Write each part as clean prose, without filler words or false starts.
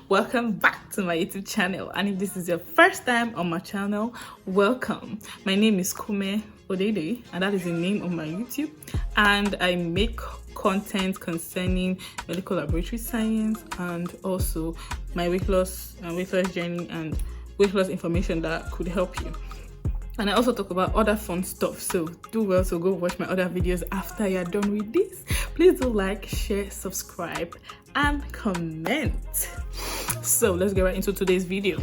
Welcome back to my YouTube channel, and if this is your first time on my channel, welcome. My name is Kome, and that is the name of my YouTube, and I make content concerning medical laboratory science and also my weight loss journey and weight loss information that could help you. And I also talk about other fun stuff, so do well to go watch my other videos after you're done with this. Please do like, share, subscribe, and comment. So let's get right into today's video.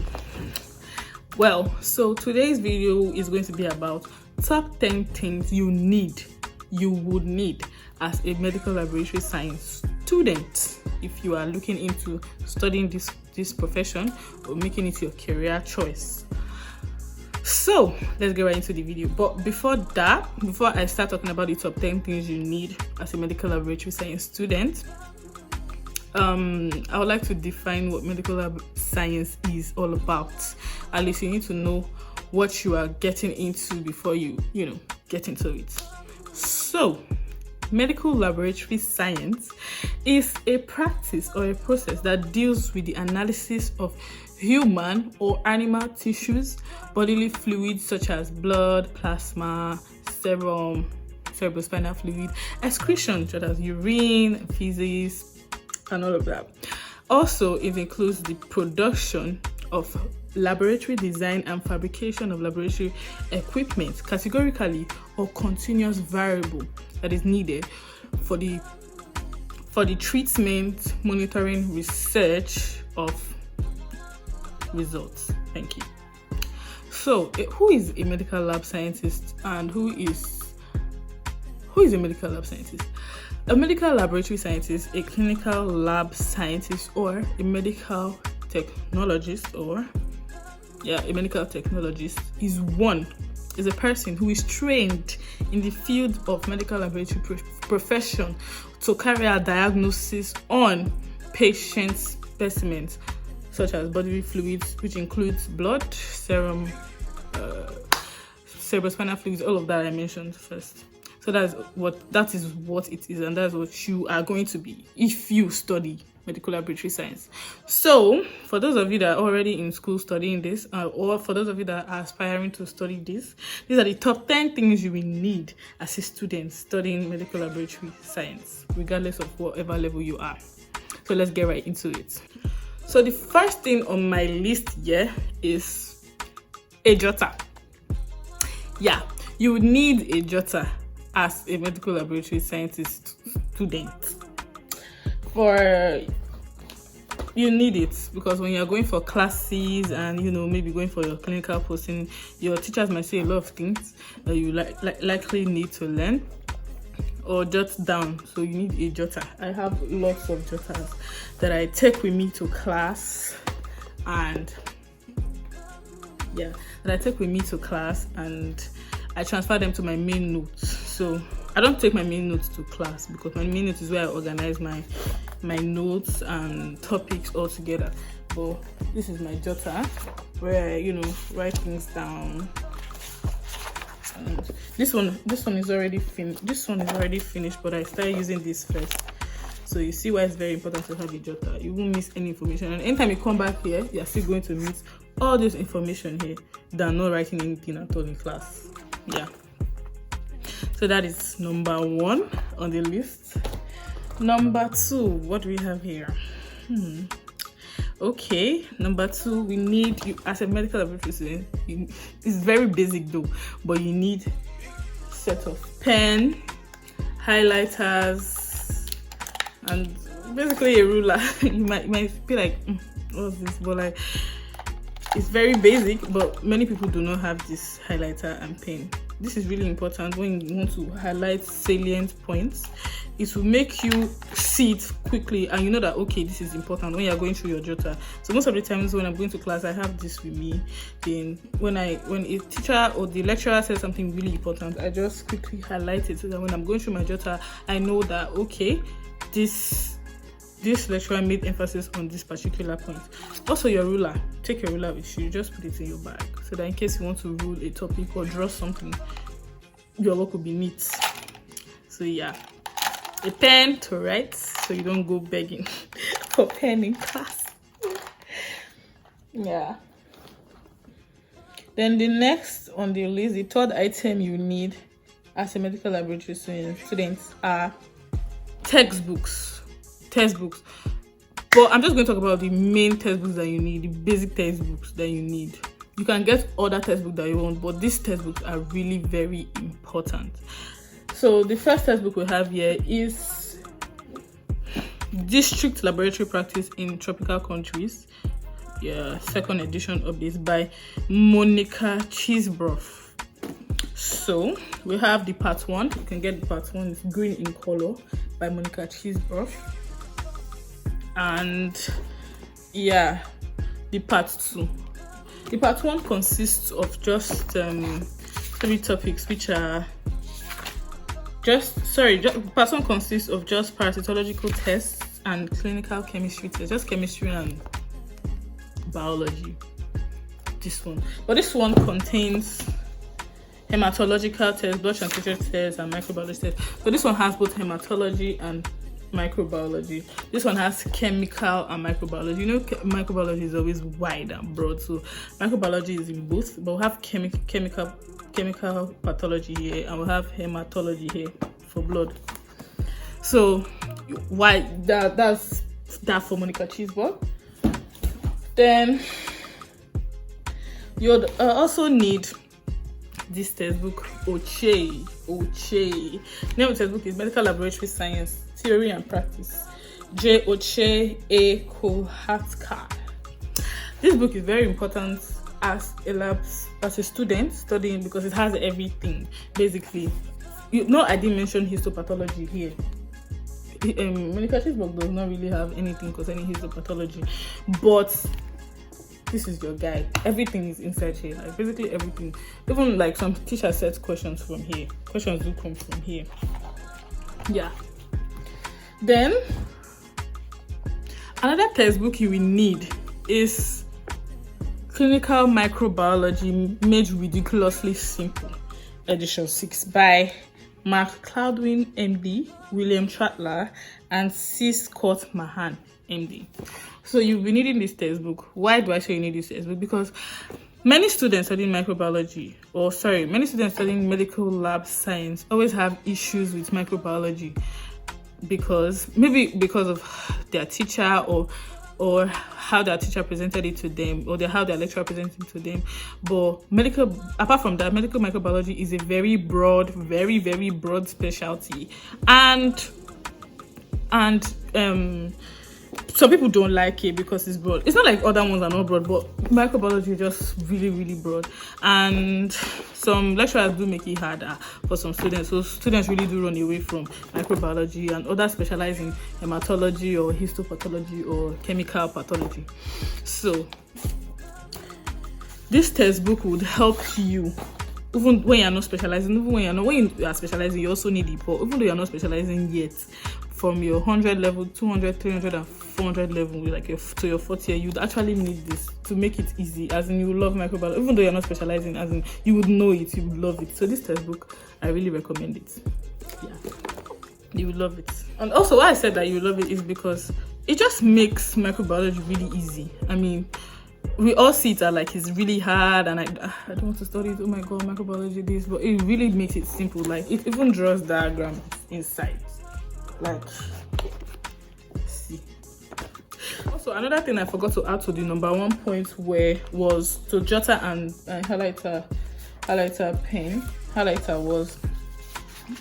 Well, so today's video is going to be about top 10 things you would need as a medical laboratory science student if you are looking into studying this profession or making it your career choice. So let's get right into the video. But before I start talking about the top 10 things you need as a medical laboratory science student, I would like to define what medical lab science is all about. At least you need to know what you are getting into before you get into it. So medical laboratory science is a practice or a process that deals with the analysis of human or animal tissues, bodily fluids such as blood, plasma, serum, cerebrospinal fluid, excretion such as urine, feces, and all of that. Also, it includes the production of laboratory design and fabrication of laboratory equipment, categorically or continuous variable that is needed for the treatment, monitoring, research of results. Thank you. So, who is a medical lab scientist and who is a medical lab scientist? A medical laboratory scientist, a clinical lab scientist, or a medical technologist, is a person who is trained in the field of medical laboratory profession to carry out diagnosis on patient specimens such as bodily fluids, which includes blood, serum, cerebrospinal fluids, all of that I mentioned first. So that is what it is, and that's what you are going to be if you study medical laboratory science. So for those of you that are already in school studying this, or for those of you that are aspiring to study this, these are the top 10 things you will need as a student studying medical laboratory science, regardless of whatever level you are. So let's get right into it. So the first thing on my list here is a jotter. Yeah, you would need a jotter as a medical laboratory scientist student. You need it because when you're going for classes and maybe going for your clinical posting, your teachers might say a lot of things that you likely need to learn or jot down. So you need a jotter. I have lots of jotters that I take with me to class, and I transfer them to my main notes. So I don't take my main notes to class because my main notes is where I organize my notes and topics all together. But this is my jotter where I write things down. And this one is already finished. This one is already finished, but I started using this first. So you see why it's very important to have a jotter. You won't miss any information, and anytime you come back here, you're still going to miss all this information here than not writing anything at all in class. Yeah. So that is number 1 on the list. Number 2, what do we have here? Okay, number 2, we need you as a medical laboratory student. It's very basic though, but you need a set of pen, highlighters, and basically a ruler. You might be like, what's this? But it's very basic, but many people do not have this highlighter and pen. This is really important when you want to highlight salient points. It will make you see it quickly, and you know that okay, this is important when you're going through your jotter. So most of the times when I'm going to class, I have this with me. Then when a teacher or the lecturer says something really important, I just quickly highlight it so that when I'm going through my jotter, I know that okay, this lecturer made emphasis on this particular point. Also, your ruler. Take your ruler with you. Just put it in your bag so that in case you want to rule a topic or draw something, your work will be neat. So yeah, a pen to write so you don't go begging for pen in class. Yeah. Then the next on the list, the third item you need as a medical laboratory students are textbooks. But I'm just going to talk about the main textbooks that you need, the basic textbooks that you need. You can get other textbooks that you want, but these textbooks are really very important. So the first textbook we have here is District Laboratory Practice in Tropical Countries. Yeah, second edition of this by Monica Cheesebrough. So we have the part 1. You can get the part 1. It's green in color by Monica Cheesebrough. And yeah, the part 2. The part 1 consists of just 3 topics, which are part 1 consists of just parasitological tests and clinical chemistry tests, just chemistry and biology. This one contains hematological tests, blood transfusion tests, and microbiology tests. So this one has both hematology and microbiology. This one has chemical and microbiology. You know, microbiology is always wide and broad, so microbiology is in both, but we have chemical pathology here, and we have hematology here for blood. So why that's that for Monica Cheesebrough. Then you'd also need this textbook, Oche. Name of the textbook is Medical Laboratory Science, Theory and Practice. J. Oche A. Kohatka. This book is very important as a student studying, because it has everything basically. I didn't mention histopathology here. Monica Cheesebrough does not really have anything concerning histopathology, but this is your guide. Everything is inside here, like basically everything. Even like some teacher sets questions from here. Questions do come from here. Yeah. Then another textbook you will need is Clinical Microbiology Made Ridiculously Simple, edition 6 by Mark Cloudwin, MD, William Chatler, and C. Scott Mahan, MD. So you'll be needing this textbook. Why do I say you need this textbook? Because many students studying many students studying medical lab science always have issues with microbiology, because of their teacher or how their teacher presented it to them, or how their lecturer presented it to them. But apart from that, medical microbiology is a very broad, very, very broad specialty, and some people don't like it because it's broad. It's not like other ones are not broad, but microbiology is just really, really broad, and some lecturers do make it harder for some students. So students really do run away from microbiology, and others specialize in hematology or histopathology or chemical pathology. So this textbook would help you even when you're not specializing. When you are specializing, you also need it. But even though you're not specializing yet, from your 100 level, 200, 300, and 400 level, like to your 4th year, you'd actually need this to make it easy. As in, you will love microbiology, even though you're not specializing. As in, you would know it, you would love it. So this textbook, I really recommend it. Yeah, you would love it. And also, why I said that you would love it is because it just makes microbiology really easy. I mean, we all see it as like it's really hard, and I don't want to study it. Oh my god, microbiology this, but it really makes it simple. Like it even draws diagrams inside. Like, see. Also, another thing I forgot to add to the number 1 point was to jotter and highlighter pen. Highlighter was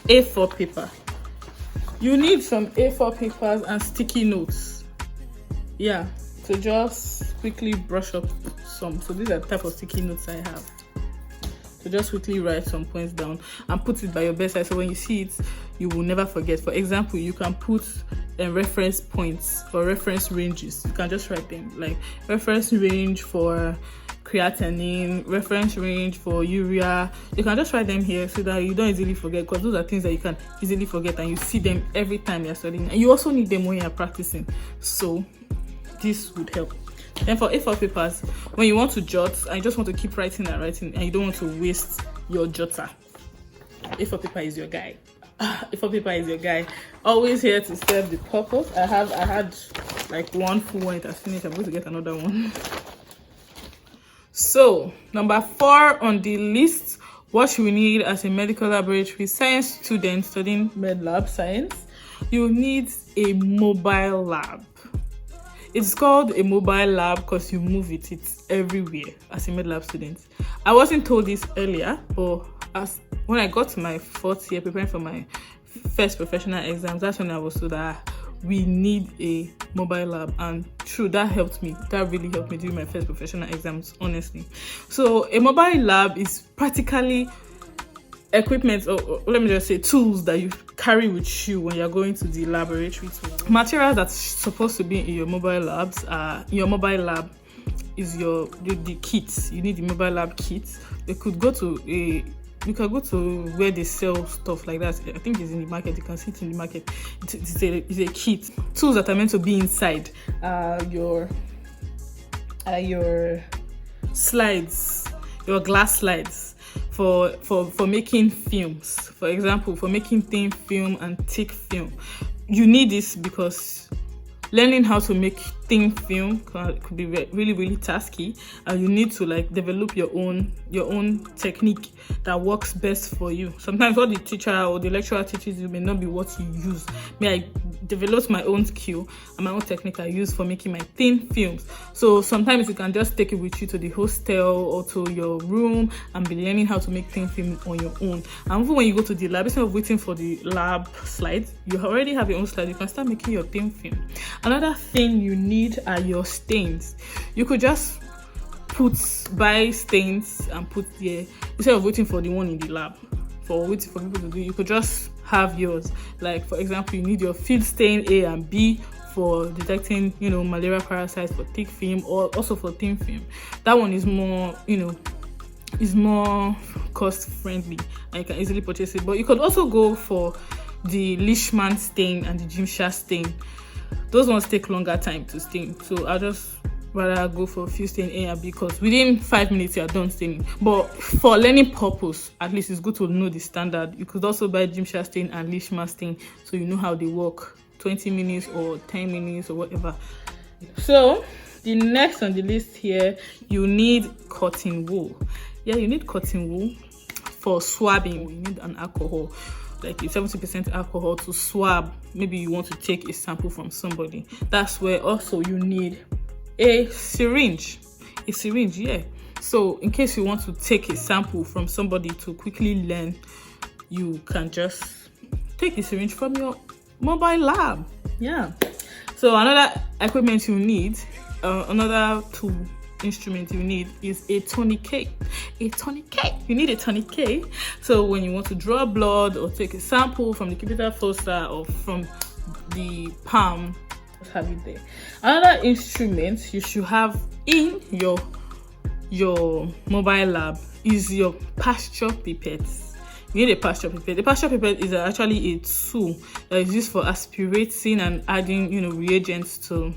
A4 paper. You need some A4 papers and sticky notes. Yeah, to just quickly brush up some. So these are the type of sticky notes I have. So just quickly write some points down and put it by your bedside, so when you see it, you will never forget. For example, you can put reference points or reference ranges. You can just write them, like reference range for creatinine, reference range for urea. You can just write them here so that you don't easily forget, because those are things that you can easily forget and you see them every time you're studying. And you also need them when you're practicing. So this would help. Then for A4 papers, when you want to jot and you just want to keep writing and you don't want to waste your jotter, A4 paper is your guy. A4 paper is your guy. Always here to serve the purpose. I had like one full one, it has finished. I'm going to get another one. So number 4 on the list, what you need as a medical laboratory science student studying Medlab science, you need a mobile lab. It's called a mobile lab because you move it. It's everywhere as a Medlab student. I wasn't told this earlier, but when I got to my 4th year preparing for my first professional exams, that's when I was told that we need a mobile lab, and true, that helped me. That really helped me during my first professional exams, honestly. So a mobile lab is practically equipment, or let me just say tools that you carry with you when you're going to the laboratory. Materials that's supposed to be in your mobile labs are is the kits. You need the mobile lab kit. You can go to where they sell stuff like that. I think it's in the market. You can see it in the market. It's a kit. Tools that are meant to be inside your slides, your glass slides for making films. For example, for making thin film and thick film. You need this because learning how to make thin film could be really, really tasky, and you need to develop your own technique that works best for you. Sometimes what the teacher or the lecturer teaches you may not be what you use. I developed my own skill and my own technique I use for making my thin films. So sometimes you can just take it with you to the hostel or to your room and be learning how to make thin film on your own. And even when you go to the lab, instead of waiting for the lab slides, you already have your own slide. You can start making your thin film. Another thing you need are your stains. You could just buy stains and put there instead of waiting for the one in the lab, waiting for people to do. You could just have yours. Like, for example, you need your field stain A and B for detecting malaria parasites for thick film, or also for thin film. That one is more cost friendly and you can easily purchase it. But you could also go for the Leishman stain and the Gimsha stain. Those ones take longer time to stain, so I'll just rather go for field stain A and B because within 5 minutes you are done staining. But for learning purpose, at least it's good to know the standard. You could also buy Gimsha stain and Leishman stain so you know how they work, 20 minutes or 10 minutes or whatever. So the next on the list here, you need cotton wool. Yeah, you need cotton wool for swabbing. You need an alcohol, like 70% alcohol to swab. Maybe you want to take a sample from somebody. That's where also you need a syringe. Yeah. So in case you want to take a sample from somebody to quickly learn, you can just take the syringe from your mobile lab. Yeah. So another equipment you need, another tool instrument you need is a tourniquet. You need a tourniquet. So when you want to draw blood or take a sample from the cubital fossa or from the palm, just have it there. Another instrument you should have in your mobile lab is your pasture pipette. You need a pasture pipette. The pasture pipette is actually a tool that is used for aspirating and adding reagents to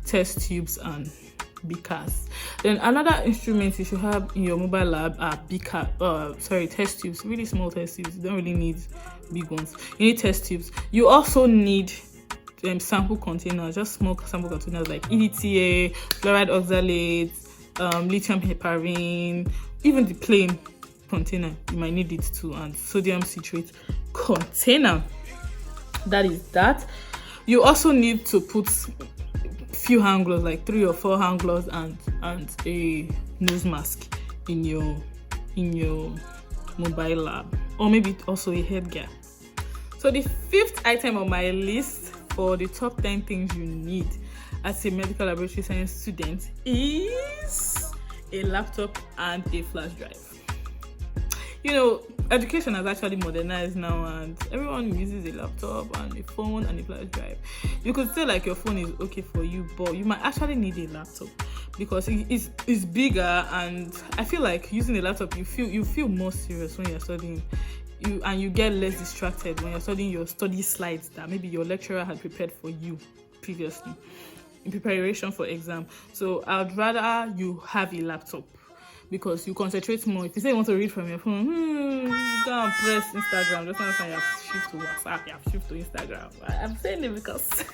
test tubes and beakers. Then another instrument you should have in your mobile lab are test tubes. Really small test tubes. You don't really need big ones. You need test tubes. You also need sample containers, just small sample containers like EDTA, fluoride oxalate, lithium heparin, even the plain container you might need it too, and sodium citrate container. That is that. You also need to put few hand gloves, like 3 or 4 hand gloves and a nose mask in your mobile lab, or maybe also a headgear. So the 5th item on my list for the top 10 things you need as a medical laboratory science student is a laptop and a flash drive. Education has actually modernized now, and everyone uses a laptop and a phone and a flash drive. You could say your phone is okay for you, but you might actually need a laptop because it's bigger, and I feel like using a laptop you feel more serious when you're studying. You get less distracted when you're studying your study slides that maybe your lecturer had prepared for you previously in preparation for exam. So I'd rather you have a laptop because you concentrate more. If you say you want to read from your phone, you go and press Instagram. Just not you have to shift to WhatsApp, you have to shift to Instagram. I'm saying it because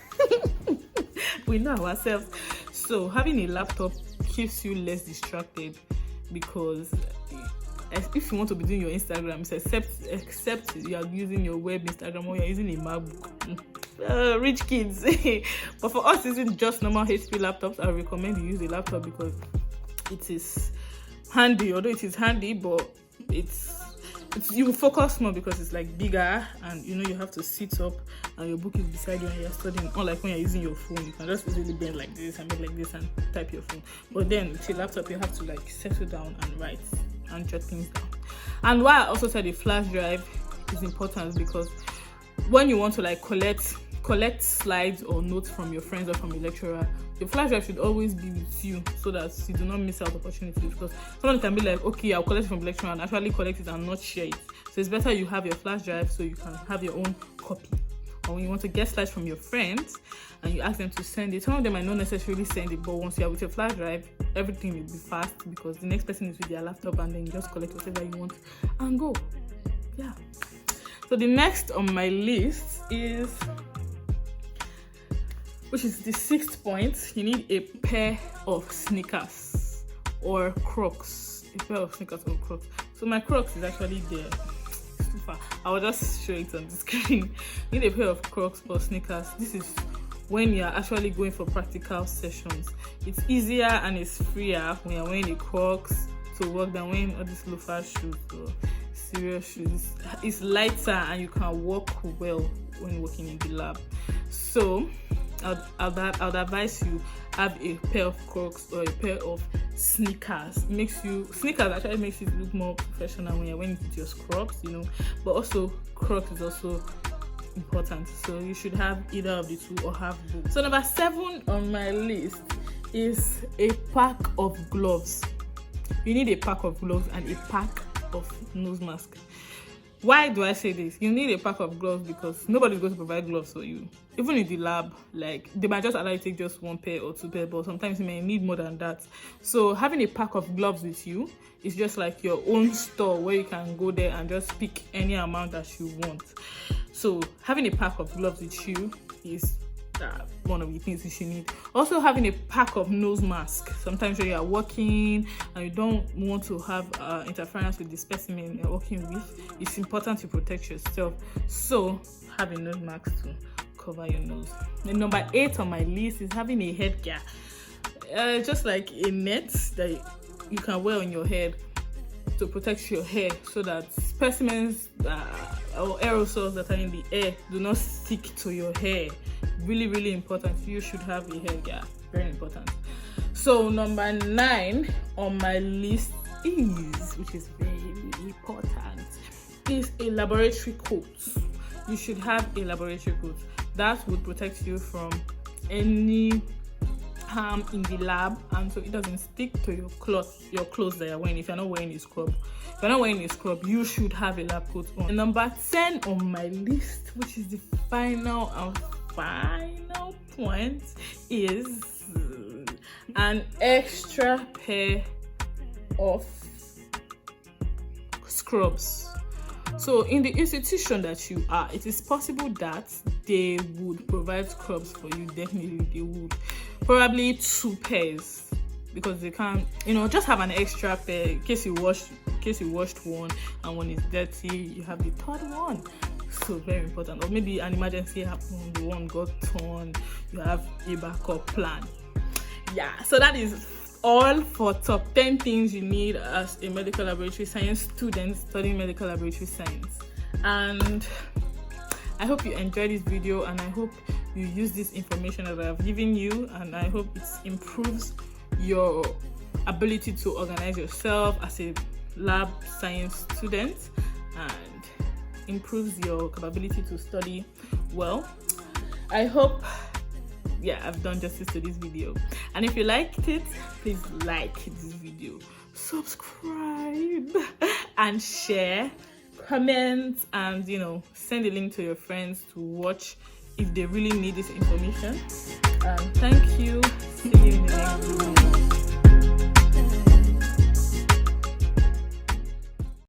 we know ourselves. So having a laptop keeps you less distracted. because if you want to be doing your Instagram, except you are using your web Instagram or you're using a MacBook. Rich kids. But for us using just normal HP laptops, I recommend you use a laptop because it is handy. Although it is handy, but it's you focus more because it's like bigger, and you know you have to sit up and your book is beside you and you're studying. Unlike when you're using your phone, you can just easily bend like this and bend like this and type your phone. But then with your laptop, you have to like settle down and write and jot things down. And why I also said a flash drive is important because when you want to like collect slides or notes from your friends or from your lecturer, your flash drive should always be with you so that you do not miss out opportunities, because someone can be like, okay, I'll collect it from the lecturer and actually collect it and not share it. So it's better you have your flash drive so you can have your own copy. Or when you want to get slides from your friends and you ask them to send it, some of them might not necessarily send it, but once you're with your flash drive, everything will be fast because the next person is with their laptop and then you just collect whatever you want and go. Yeah. So the next on my list is, which is the 6th point, you need a pair of sneakers or crocs. A pair of sneakers or crocs. So my crocs is actually there. It's too far. I will just show it on the screen. You need a pair of crocs or sneakers. This is when you're actually going for practical sessions. It's easier and it's freer when you're wearing the crocs to work than wearing all these loafer shoes or serious shoes. It's lighter and you can walk well when working in the lab. So I'd advise you have a pair of crocs or a pair of sneakers. Sneakers actually makes you look more professional when you're wearing it with your scrubs, you know. But also crocs is also important, so you should have either of the two or have both. So number 7 on my list is a pack of gloves. You need a pack of gloves and a pack of nose mask. Why do I say this? You need a pack of gloves because nobody's going to provide gloves for you. Even in the lab, like they might just allow you to take just 1 pair or 2 pair, but sometimes you may need more than that. So having a pack of gloves with you is just like your own store where you can go there and just pick any amount that you want. So having a pack of gloves with you is one of the things you should need. Also having a pack of nose mask. Sometimes when you are working and you don't want to have interference with the specimen you're working with, it's important to protect yourself. So have a nose mask to cover your nose. And number 8 on my list is having a headgear. Just like a net that you can wear on your head to protect your hair so that specimens or aerosols that are in the air do not stick to your hair. Really, really important. You should have a headgear. Very important. So number 9 on my list is, which is very important, is a laboratory coat. You should have a laboratory coat. That would protect you from any harm in the lab, and so it doesn't stick to your clothes that you're wearing. If you're not wearing a scrub, you should have a lab coat on. And number 10 on my list, which is the final point, is an extra pair of scrubs. So in the institution that you are, it is possible that they would provide scrubs for you. Definitely they would. Probably 2 pairs, because they can't, just have an extra pair in case you washed one and one is dirty, you have the 3rd one. So very important. Or maybe an emergency happened, the one got torn, you have a backup plan. Yeah, so that is all for top 10 things you need as a medical laboratory science student studying medical laboratory science. And I hope you enjoyed this video, and I hope you use this information that I've given you, and I hope it improves your ability to organize yourself as a lab science student and improves your capability to study well. I hope I've done justice to this video, and if you liked it, please like this video, subscribe and share, comment, and send a link to your friends to watch if they really need this information. Thank you. See you in the next video.